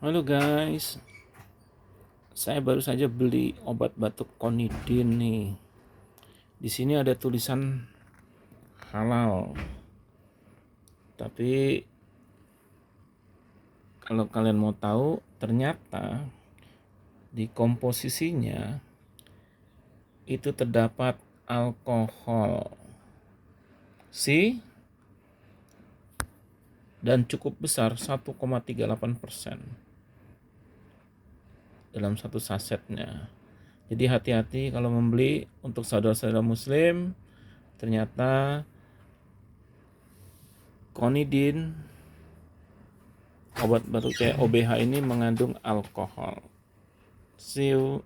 Halo guys, saya baru saja beli obat batuk Konidin nih. Di sini ada tulisan halal, tapi kalau kalian mau tahu, ternyata di komposisinya itu terdapat alkohol sih dan cukup besar 1,38% dalam satu sasetnya. Jadi hati-hati kalau membeli untuk saudara-saudara muslim. Ternyata Konidin, obat batuk kayak OBH ini mengandung alkohol. See you.